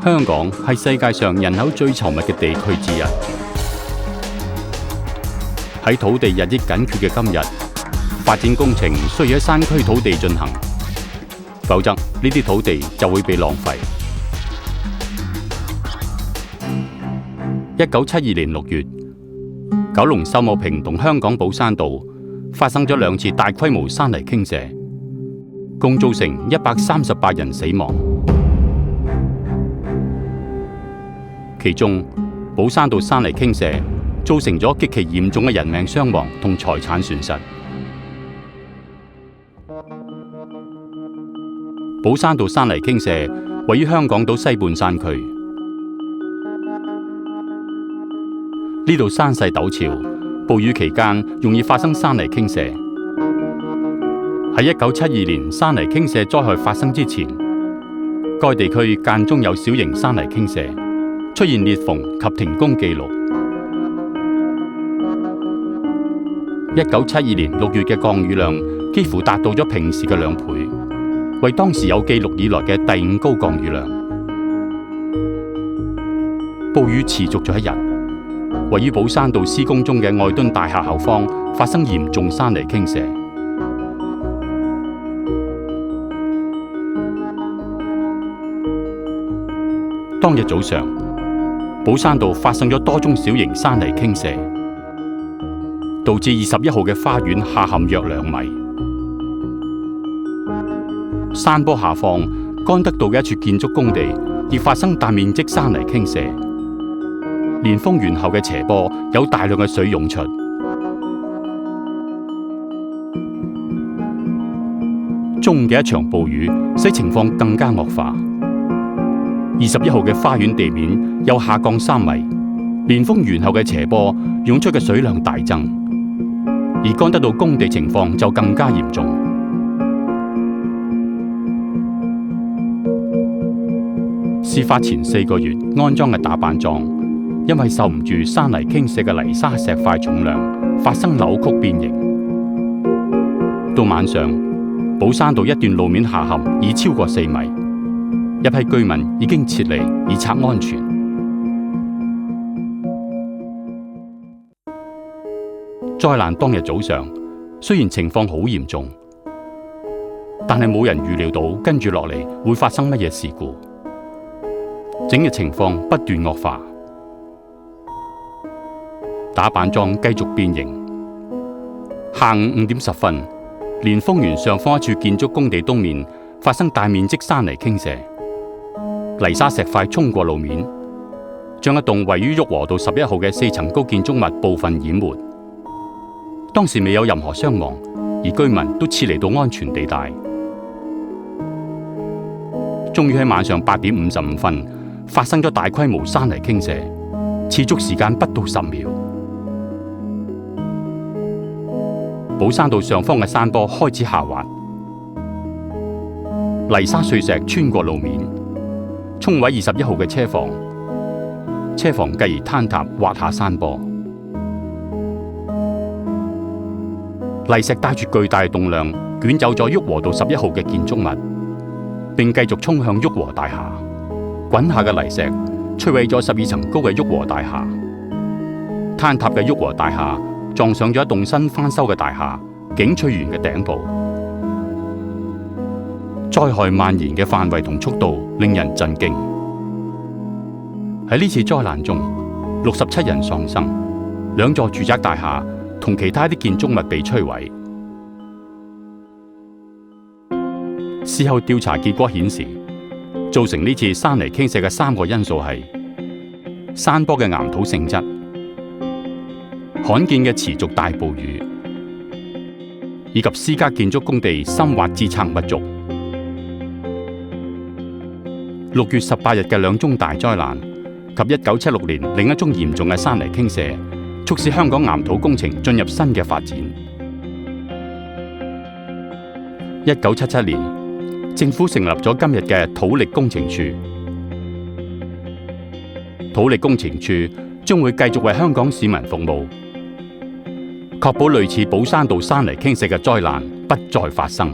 香港係世界上人口最稠密嘅地區之一。喺土地日益緊缺嘅今日，發展工程需要喺山區土地進行，否則呢啲土地就會被浪費。1972年6月，九龍秀茂坪同香港寶山道發生咗2次大規模山泥傾瀉，共造成138人死亡。其中，寶山道山泥傾瀉造成咗極其嚴重嘅人命傷亡同財產損失。寶山道山泥傾瀉位於香港島西半山區，呢度山勢陡峭，暴雨期間容易發生山泥傾瀉。喺1972年山泥傾瀉災害發生之前，該地區間中有小型山泥傾瀉，出現裂縫及停工記錄。1972年6月嘅降雨量幾乎達到咗平時嘅2倍，為當時有記錄以來嘅第5高降雨量。暴雨持續咗1日，位於寶山道施工中嘅愛敦大廈後方發生嚴重山泥傾瀉。當日早上，寶山道發生咗多宗小型山泥傾瀉，導致21號嘅花園下陷約2米。山坡下方干德道嘅一處建築工地亦發生大面積山泥傾瀉，連豐園後嘅斜坡有大量嘅水湧出。中午嘅一場暴雨使情況更加惡化。21號嘅花園地面又下降3米，連豐園後嘅斜坡湧出嘅水量大增，而干德道工地情況就更加嚴重。事發前4個月安裝嘅打板樁，因為受唔住山泥傾瀉嘅泥沙石塊重量，發生扭曲變形。到晚上，寶山道一段路面下陷已超過4米。一批居民已經撤離以策安全。災難當日早上，雖然情況好嚴重，但係冇人預料到跟住落嚟會發生乜嘢事故。整個情況不斷惡化，打板樁繼續變形。下午5點10分，連豐園上方一處建築工地東面發生大面積山泥傾瀉。泥沙石塊衝過路面，將一棟位於旭龢道11號嘅4層高建築物部分淹沒。當時未有任何傷亡，而居民都撤離到安全地帶。終於喺晚上8點55分，發生咗大規模山泥傾瀉，持續時間不到10秒。寶山道上方嘅山坡開始下滑，泥沙碎石穿過路面，沖毀21號嘅車房，車房繼而坍塌滑下山坡。泥石帶住巨大動量捲走咗旭龢道11號嘅建築物，並繼續衝向旭龢大廈。滾下嘅泥石摧毀咗12層高嘅旭龢大廈，坍塌嘅旭龢大廈撞上咗一棟新翻修嘅大廈景翠園嘅頂部。災害蔓延嘅範圍同速度令人震驚。喺呢次災難中，67人喪生，2座住宅大廈同其他啲建築物被摧毀。事後調查結果顯示，造成呢次山泥傾瀉嘅3個因素係山坡嘅岩土性質、罕見嘅持續大暴雨，以及私家建築工地深挖支撐不足。6月18日嘅2宗大災難及1976年另一宗嚴重嘅山泥傾瀉，促使香港岩土工程進入新嘅發展。1977年，政府成立咗今日嘅土力工程處。土力工程處將會繼續為香港市民服務，確保類似寶山道山泥傾瀉嘅災難不再發生。